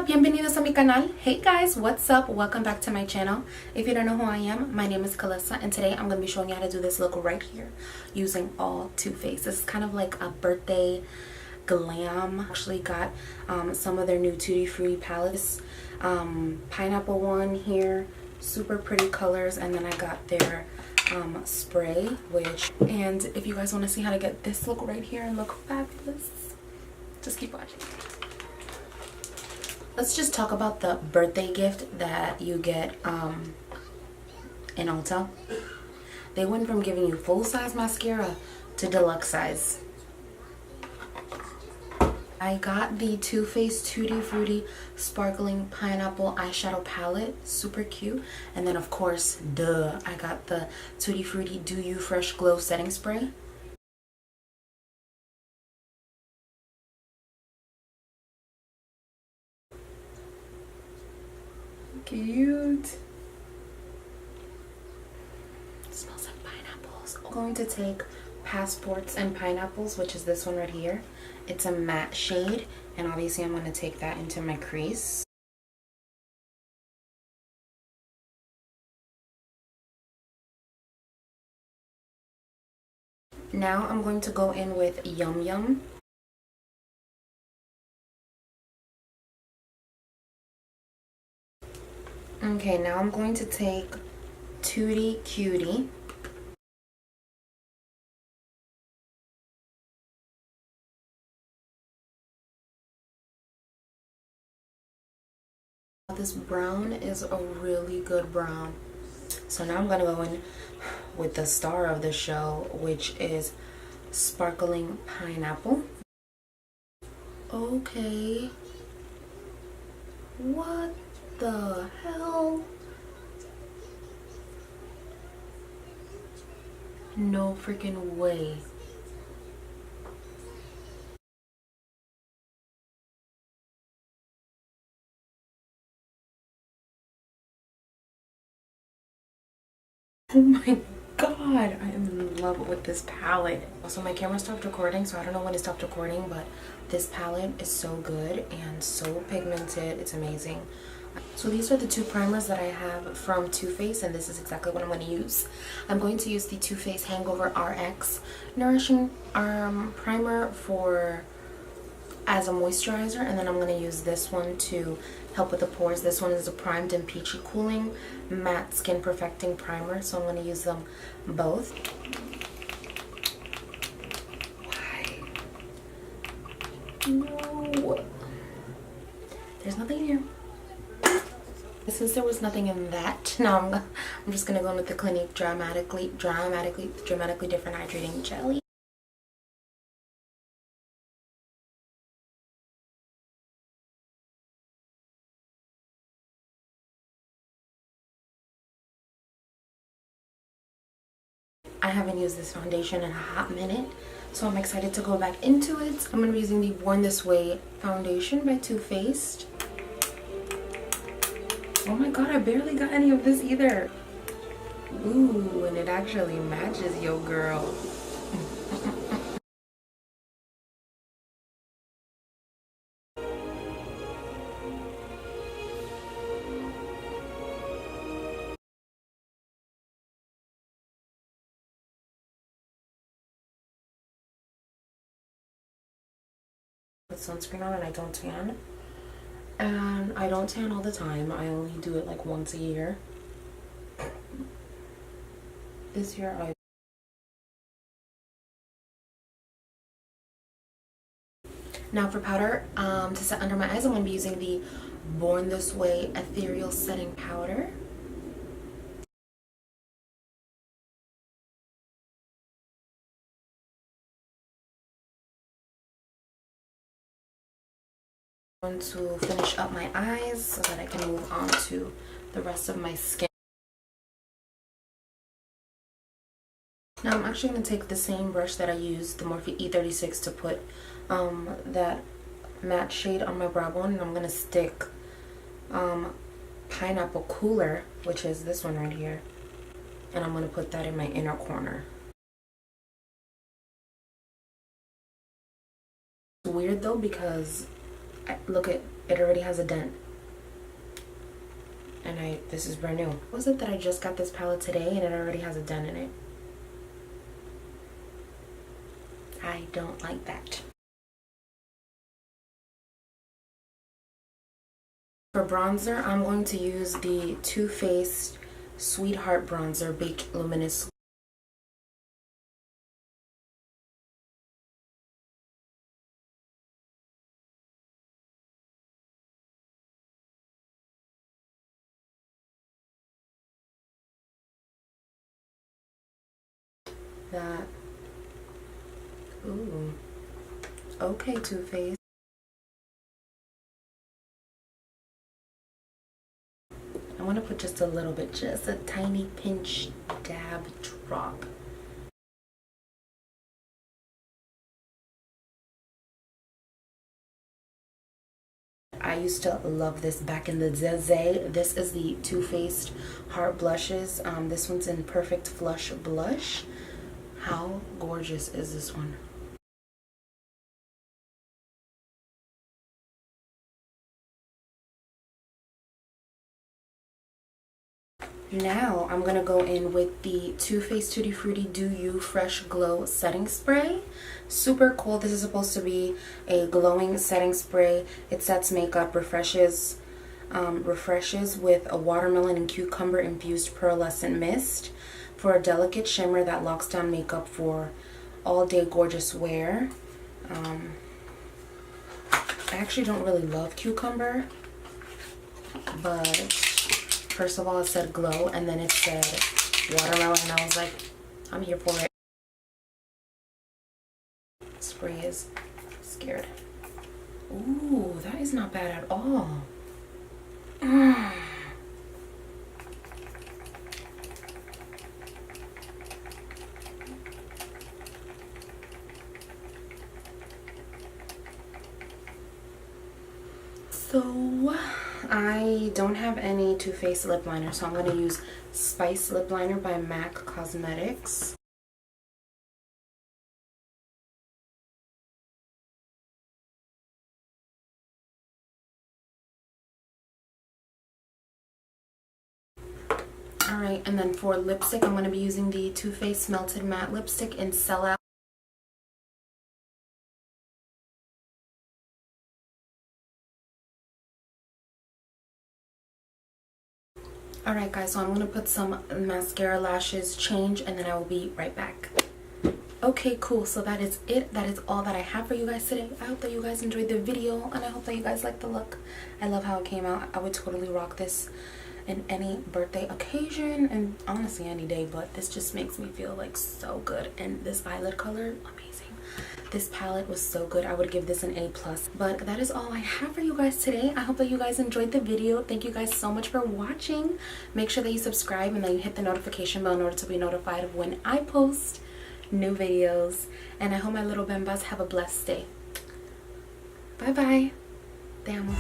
bienvenidos a mi canal. Hey guys, what's up? Welcome back to my channel. If you don't know who I am, my name is Calissa, and today I'm going to be showing you how to do this look right here using all Too Faced. This is kind of like a birthday glam. Actually got some of their new Tutti Frutti palettes. Pineapple one here, super pretty colors, and then I got their spray, and if you guys want to see how to get this look right here and look fabulous, just keep watching. Let's just talk about the birthday gift that you get in Ulta. They went from giving you full-size mascara to deluxe size. I got the Too Faced Tutti Frutti Sparkling Pineapple Eyeshadow Palette. Super cute. And then, of course, I got the Tutti Frutti Do You Fresh Glow Setting Spray. Cute. It smells like pineapples. I'm going to take Passports and Pineapples, which is this one right here. It's a matte shade, and obviously I'm going to take that into my crease. Now I'm going to go in with Yum Yum. Okay, now I'm going to take Tutti Cutie. This brown is a really good brown. So now I'm going to go in with the star of the show, which is Sparkling Pineapple. Okay. What the hell? No freaking way. Oh my god, I am in love with this palette. Also, my camera stopped recording, so I don't know when it stopped recording, but this palette is so good and so pigmented. It's amazing. So these are the two primers that I have from Too Faced, and this is exactly what I'm going to use. I'm going to use the Too Faced Hangover RX Nourishing Primer as a moisturizer, and then I'm going to use this one to help with the pores. This one is a Primed and Peachy Cooling Matte Skin Perfecting Primer, so I'm going to use them both. Why? No. There's nothing here. Since there was nothing in that, now I'm just going to go in with the Clinique dramatically different hydrating jelly. I haven't used this foundation in a hot minute, so I'm excited to go back into it. I'm going to be using the Born This Way foundation by Too Faced. Oh my god, I barely got any of this either. Ooh, and it actually matches yo girl. Put sunscreen on and I don't tan. And I don't tan all the time. I only do it like once a year. This year I... Now for powder, to set under my eyes, I'm going to be using the Born This Way Ethereal Setting Powder. I'm going to finish up my eyes so that I can move on to the rest of my skin. Now I'm actually going to take the same brush that I used, the Morphe E36, to put that matte shade on my brow bone, and I'm going to stick Pineapple Cooler, which is this one right here, and I'm going to put that in my inner corner. It's weird though, because look at it already has a dent. And this is brand new. Was it that I just got this palette today and it already has a dent in it? I don't like that. For bronzer, I'm going to use the Too Faced Sweetheart Bronzer Baked Luminous. That. Ooh. Okay, Too Faced. I want to put just a little bit, just a tiny pinch, dab, drop. I used to love this back in the day. This is the Too Faced Heart Blushes. This one's in Perfect Flush Blush. How gorgeous is this one? Now I'm gonna go in with the Too Faced Tutti Frutti Do You Fresh Glow Setting Spray. Super cool. This is supposed to be a glowing setting spray. It sets makeup, refreshes with a watermelon and cucumber infused pearlescent mist for a delicate shimmer that locks down makeup for all day gorgeous wear. I actually don't really love cucumber, but first of all, it said glow, and then it said watermelon, and I was like, I'm here for it. Spray is scared. Ooh, that is not bad at all. So I don't have any Too Faced lip liner, so I'm going to use Spice Lip Liner by MAC Cosmetics. Alright, and then for lipstick, I'm going to be using the Too Faced Melted Matte Lipstick in Sellout. Alright guys, so I'm going to put some mascara lashes, change, and then I will be right back. Okay, cool. So that is it. That is all that I have for you guys today. I hope that you guys enjoyed the video, and I hope that you guys like the look. I love how it came out. I would totally rock this in any birthday occasion, and honestly any day, but this just makes me feel like so good. And this eyelid color, amazing. This palette was so good. I would give this an A+. But that is all I have for you guys today. I hope that you guys enjoyed the video. Thank you guys so much for watching. Make sure that you subscribe and that you hit the notification bell in order to be notified of when I post new videos. And I hope my little Bembas have a blessed day. Bye bye. Te amo.